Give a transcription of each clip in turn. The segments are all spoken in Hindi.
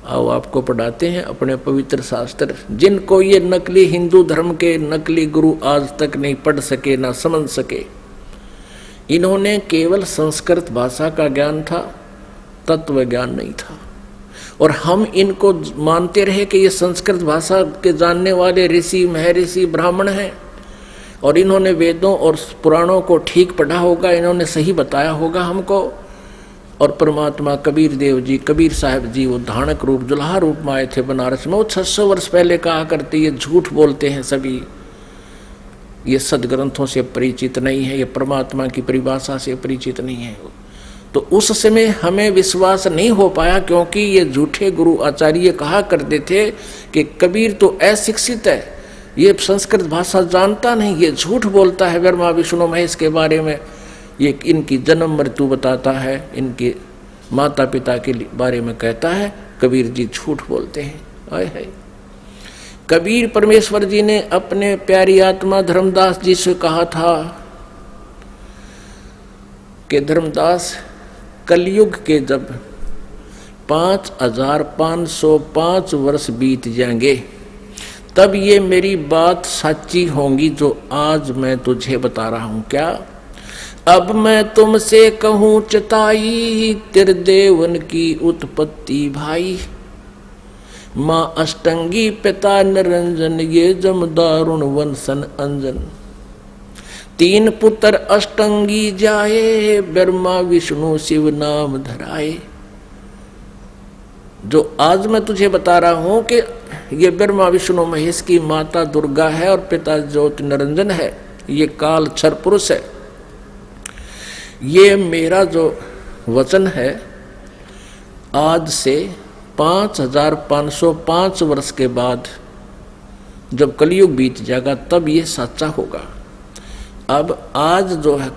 आओ आपको पढ़ाते हैं अपने पवित्र शास्त्र, जिनको ये नकली हिंदू धर्म के नकली गुरु आज तक नहीं पढ़ सके ना समझ सके। इन्होंने केवल संस्कृत भाषा का ज्ञान था, तत्व ज्ञान नहीं था। और हम इनको मानते रहे कि ये संस्कृत भाषा के जानने वाले ऋषि महर्षि ब्राह्मण हैं और इन्होंने वेदों और पुराणों को ठीक पढ़ा होगा, इन्होंने सही बताया होगा हमको। और परमात्मा कबीर देव जी, कबीर साहब जी, वो धानक रूप जुल्हा रूप में आए थे बनारस में, वो 600 वर्ष पहले कहा करते, ये झूठ बोलते हैं सभी, ये सदग्रंथों से परिचित नहीं है, ये परमात्मा की परिभाषा से परिचित नहीं है। तो उस समय हमें विश्वास नहीं हो पाया, क्योंकि ये झूठे गुरु आचार्य कहा करते थे कि कबीर तो अशिक्षित है, ये संस्कृत भाषा जानता नहीं, ये झूठ बोलता है ब्रह्मा विष्णु महेश के बारे में, ये इनकी जन्म मृत्यु बताता है, इनके माता पिता के बारे में कहता है। कबीर जी झूठ बोलते हैं। आए है कबीर परमेश्वर जी ने अपने प्यारी आत्मा धर्मदास जी से कहा था कि धर्मदास, कलयुग के जब 5505 वर्ष बीत जाएंगे तब ये मेरी बात सच्ची होंगी जो आज मैं तुझे बता रहा हूं। क्या? अब मैं तुमसे कहूं चताई, त्रिदेवन की उत्पत्ति भाई, माँ अष्टंगी पिता निरंजन, ये जमदारुण वंशन अंजन। 3 पुत्र अष्टंगी जाए, ब्रह्मा विष्णु शिव नाम धराए। जो आज मैं तुझे बता रहा हूं कि ये ब्रह्मा विष्णु महेश की माता दुर्गा है और पिता ज्योति निरंजन है, ये काल क्षर पुरुष है। ये मेरा जो वचन है आज से 5505 वर्ष के बाद जब कलयुग बीत जाएगा तब ये सच्चा होगा। अब आज जो है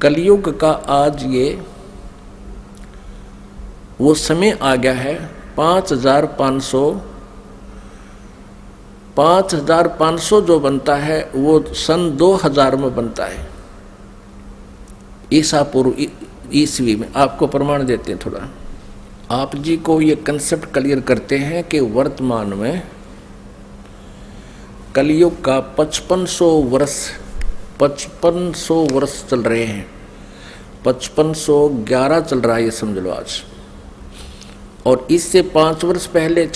कलयुग का आज ये वो समय आ गया है। 5500 जो बनता है वो सन 2000 में बनता है, ईसा पूर्व ईस्वी में। आपको प्रमाण देते हैं थोड़ा, आप जी को ये कंसेप्ट क्लियर करते हैं कि वर्तमान में कलयुग का 5500 वर्ष चल रहे हैं। 5511 चल रहा है ये समझ लो आज। और इससे 5 वर्ष पहले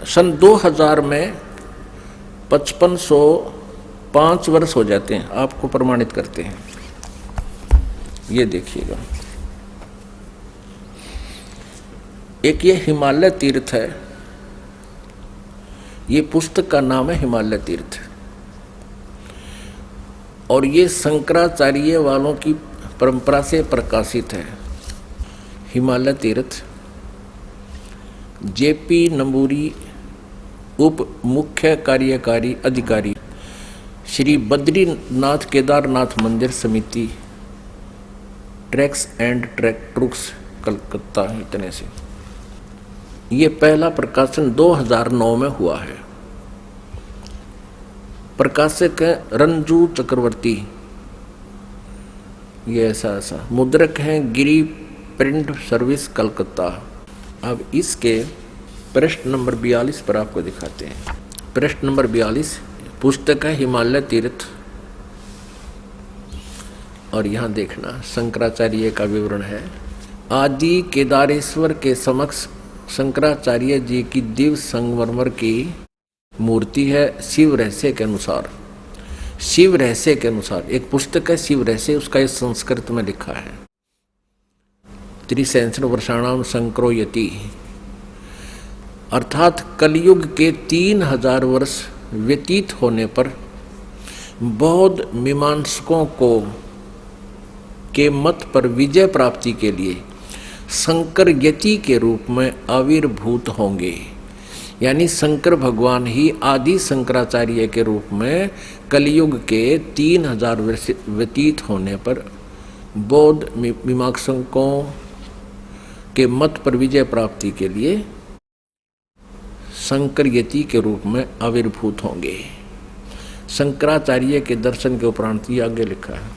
सन 2000 में 5505 वर्ष हो जाते हैं। आपको प्रमाणित करते हैं, ये देखिएगा। एक ये हिमालय तीर्थ है, ये पुस्तक का नाम है हिमालय तीर्थ, और ये शंकराचार्य वालों की परंपरा से प्रकाशित है। हिमालय तीर्थ जेपी नंबूरी उप मुख्य कार्यकारी अधिकारी, श्री बद्रीनाथ केदारनाथ मंदिर समिति, ट्रैक्स एंड ट्रुक्स, कलकत्ता, इतने से। ये पहला प्रकाशन 2009 में हुआ है। प्रकाशक है रंजू चक्रवर्ती, ये ऐसा मुद्रक हैं गिरी प्रिंट सर्विस, कलकत्ता। अब इसके पृष्ठ नंबर 42 पर आपको दिखाते हैं। पृष्ठ नंबर 42 पुस्तक है हिमालय तीर्थ, और यहाँ देखना शंकराचार्य का विवरण है। आदि केदारेश्वर के समक्ष शंकराचार्य जी की दिव्य संगमरमर की मूर्ति है। शिव रहस्य के अनुसार, शिव रहस्य के अनुसार एक पुस्तक है शिव रहस्य, उसका इस संस्कृत में लिखा है। 63 वर्षाणाम शंकरो यति, अर्थात कलयुग के 3000 वर्ष व्यतीत होने पर बौद्ध मीमांसकों को के मत पर विजय प्राप्ति के लिए शंकर यति के रूप में आविर्भूत होंगे। यानी शंकर भगवान ही आदि शंकराचार्य के रूप में कलयुग के 3000 वर्ष व्यतीत होने पर बौद्ध मीमांसकों के मत पर विजय प्राप्ति के लिए शंकर यति के रूप में आविर्भूत होंगे। शंकराचार्य के दर्शन के उपरांत ये आगे लिखा है।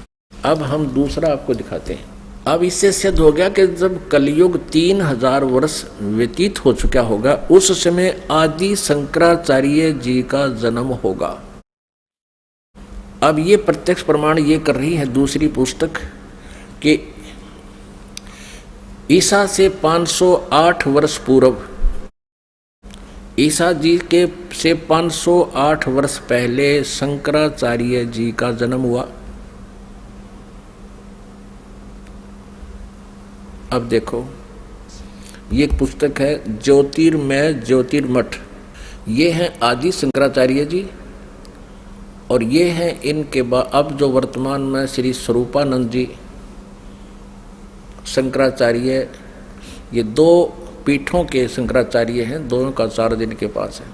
अब हम दूसरा आपको दिखाते हैं। अब इससे सिद्ध हो गया कि जब कलयुग 3000 वर्ष व्यतीत हो चुका होगा, उस समय आदि शंकराचार्य जी का जन्म होगा। अब ये प्रत्यक्ष प्रमाण ये कर रही है दूसरी पुस्तक कि ईसा से 508 वर्ष पूर्व, ईसा जी के से 508 वर्ष पहले शंकराचार्य जी का जन्म हुआ। अब देखो, ये पुस्तक है ज्योतिर्मय ज्योतिर्मठ। ये हैं आदि शंकराचार्य जी, और ये हैं इनके बाद अब जो वर्तमान में श्री स्वरूपानंद जी शंकराचार्य, ये दो पीठों के शंकराचार्य हैं, दोनों का आचार्य इनके पास है।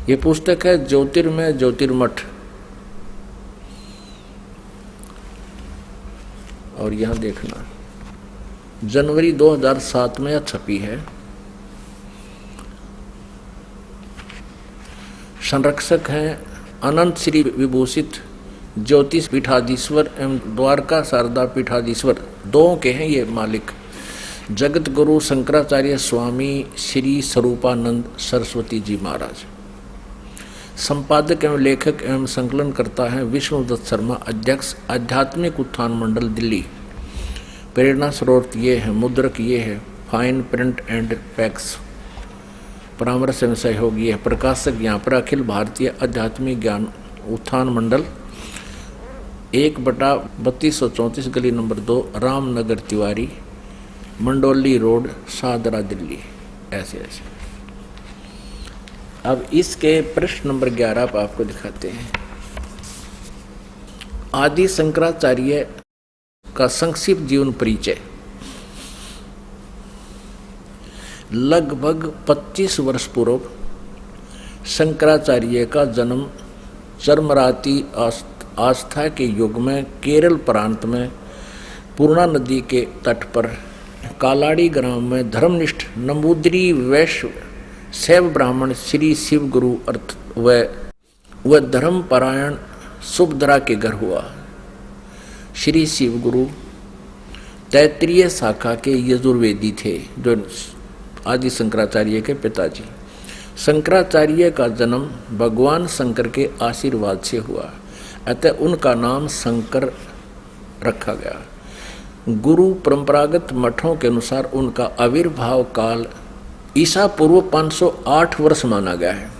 ये पुस्तक है ज्योतिर्मय ज्योतिर्मठ, और यहाँ देखना जनवरी 2007 में छपी है। संरक्षक हैं अनंत श्री विभूषित ज्योतिष पीठाधीश्वर एवं द्वारका शारदा पीठाधीश्वर, दो के हैं ये मालिक, जगत गुरु शंकराचार्य स्वामी श्री स्वरूपानंद सरस्वती जी महाराज। संपादक एवं लेखक एवं संकलन करता है विष्णुदत्त शर्मा, अध्यक्ष आध्यात्मिक उत्थान मंडल दिल्ली। प्रेरणा स्रोत ये है, मुद्रक ये है फाइन प्रिंट एंड पैक्स, परामर्श एवं सहयोग ये है, प्रकाशक यहाँ पर अखिल भारतीय आध्यात्मिक ज्ञान उत्थान मंडल, 1/3234 गली नंबर 2 रामनगर तिवारी, मंडोली रोड, शाहदरा दिल्ली। ऐसे ऐसे। अब इसके प्रश्न नंबर 11 आप आपको दिखाते हैं। आदि शंकराचार्य का संक्षिप्त जीवन परिचय। लगभग 25 वर्ष पूर्व शंकराचार्य का जन्म चरमराती आस्था के युग में केरल प्रांत में पूर्णा नदी के तट पर कालाड़ी ग्राम में धर्मनिष्ठ नंबूदरी वैश्य शैव ब्राह्मण श्री शिव गुरु अर्थ व धर्मपरायण सुभद्रा के घर हुआ। श्री शिव गुरु तैत्रीय शाखा के यजुर्वेदी थे, जो आदि शंकराचार्य के पिताजी। शंकराचार्य का जन्म भगवान शंकर के आशीर्वाद से हुआ, अतः उनका नाम शंकर रखा गया। गुरु परंपरागत मठों के अनुसार उनका आविर्भाव काल ईसा पूर्व 508 वर्ष माना गया है,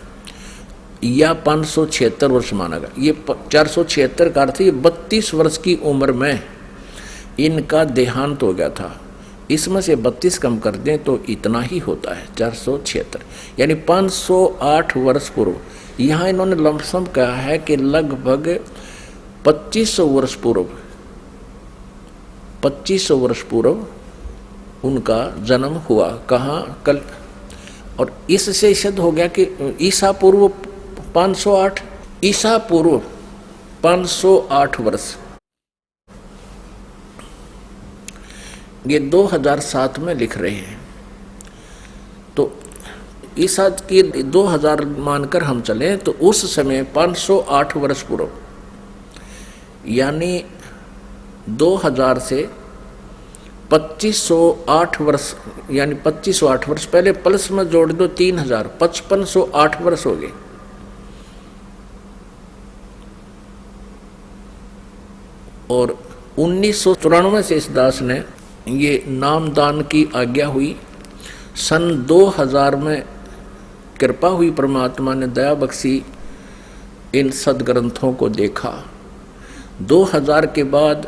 या 576 वर्ष माना गया। ये 476 का अर्थ, ये 32 वर्ष की उम्र में इनका देहांत हो गया था। इसमें से 32 कम कर दें तो इतना ही होता है 476, यानी 508 वर्ष पूर्व। यहाँ इन्होंने लमसम कहा है कि लगभग 2500 वर्ष पूर्व, 2500 वर्ष पूर्व उनका जन्म हुआ। कहाँ? कल। और इससे सिद्ध हो गया कि ईसा पूर्व 508, ईसा पूर्व 508 वर्ष, ये 2007 में लिख रहे हैं। तो ईसा की 2000 मानकर हम चलें तो उस समय 508 वर्ष पूर्व, यानी 2000 से 2508 वर्ष, यानी 2508 वर्ष पहले प्लस में जोड़ दो 3000, 5508 वर्ष हो गए। और 1994 से इस दास ने ये नामदान की आज्ञा हुई। सन 2000 में कृपा हुई, परमात्मा ने दया बख्शी, इन सदग्रंथों को देखा। 2000 के बाद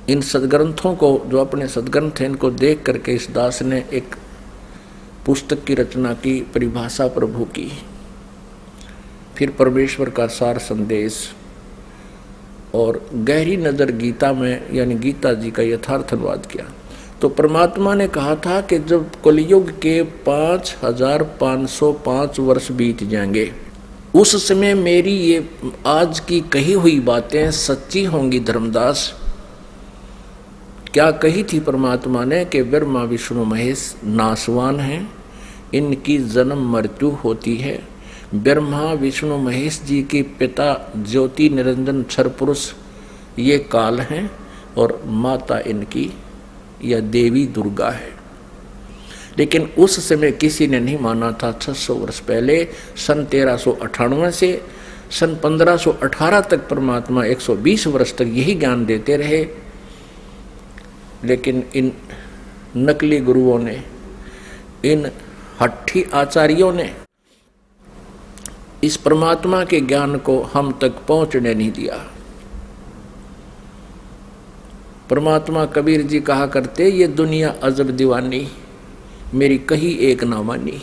इन सदग्रंथों को, जो अपने सदग्रंथ हैं, इनको देख करके इस दास ने एक पुस्तक की रचना की, परिभाषा प्रभु की, फिर परमेश्वर का सार संदेश, और गहरी नज़र गीता में, यानी गीता जी का यथार्थ अनुवाद किया। तो परमात्मा ने कहा था कि जब कलयुग के 5505 वर्ष बीत जाएंगे, उस समय मेरी ये आज की कही हुई बातें सच्ची होंगी। धर्मदास, क्या कही थी परमात्मा ने कि ब्रह्मा विष्णु महेश नाशवान हैं, इनकी जन्म मृत्यु होती है। ब्रह्मा विष्णु महेश जी के पिता ज्योति निरंजन क्षर पुरुष ये काल हैं, और माता इनकी यह देवी दुर्गा है। लेकिन उस समय किसी ने नहीं माना था। 600 वर्ष पहले सन 1398 से सन 1518 तक परमात्मा 120 वर्ष तक यही ज्ञान देते रहे। लेकिन इन नकली गुरुओं ने, इन हट्ठी आचार्यों ने इस परमात्मा के ज्ञान को हम तक पहुंचने नहीं दिया। परमात्मा कबीर जी कहा करते, ये दुनिया अजब दीवानी, मेरी कही एक ना मानी।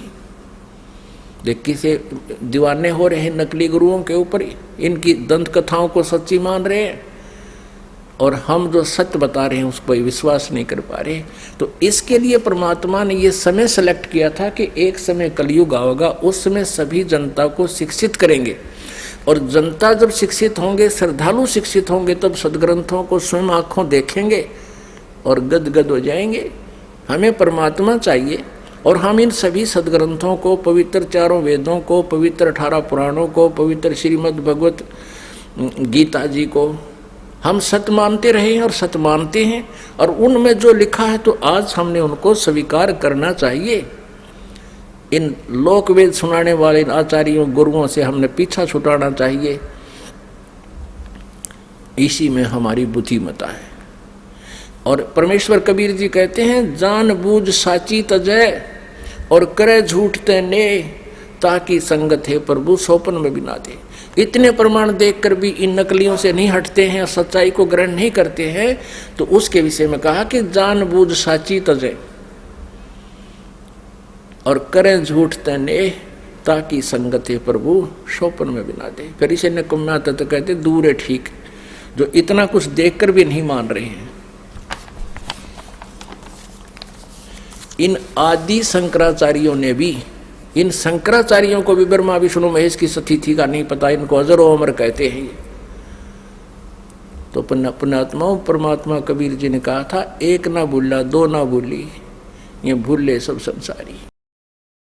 देख किसे दीवाने हो रहे हैं नकली गुरुओं के ऊपर, इनकी दंत कथाओं को सच्ची मान रहे हैं और हम जो सत्य बता रहे हैं उस पर विश्वास नहीं कर पा रहे। तो इसके लिए परमात्मा ने ये समय सेलेक्ट किया था कि एक समय कलयुग आएगा, उस समय सभी जनता को शिक्षित करेंगे और जनता जब शिक्षित होंगे, श्रद्धालु शिक्षित होंगे, तब सदग्रंथों को स्वयं आँखों देखेंगे और गदगद हो जाएंगे। हमें परमात्मा चाहिए और हम इन सभी सदग्रंथों को, पवित्र चारों वेदों को, पवित्र 18 पुराणों को, पवित्र श्रीमद् भगवत गीता जी को हम सत्य मानते रहे हैं और सत्य मानते हैं और उनमें जो लिखा है तो आज हमने उनको स्वीकार करना चाहिए। इन लोक वेद सुनाने वाले आचार्यों गुरुओं से हमने पीछा छुटाना चाहिए। इसी में हमारी बुद्धिमता है। और परमेश्वर कबीर जी कहते हैं, जान बूझ साची तजय और करे झूठ तने, ताकि संगत है प्रभु सोपन में बिना दे। इतने प्रमाण देखकर भी इन नकलियों से नहीं हटते हैं और सच्चाई को ग्रहण नहीं करते हैं, तो उसके विषय में कहा कि जान बूझ साची तजय और करें झूठ तने, ताकि संगत है प्रभु सोपन में बिना दे। फिर इसे नकुम्या तत्व कहते, दूर है ठीक, जो इतना कुछ देखकर भी नहीं मान रहे हैं। इन आदि शंकराचार्यों ने भी, इन शंकराचार्यों को भी ब्रह्मा विष्णु महेश की सतिथि का नहीं पता, इनको अजर व अमर कहते हैं। तो पुण्यात्मा परमात्मा कबीर जी ने कहा था, एक ना भूला दो ना भूली, ये भूले सब संसारी।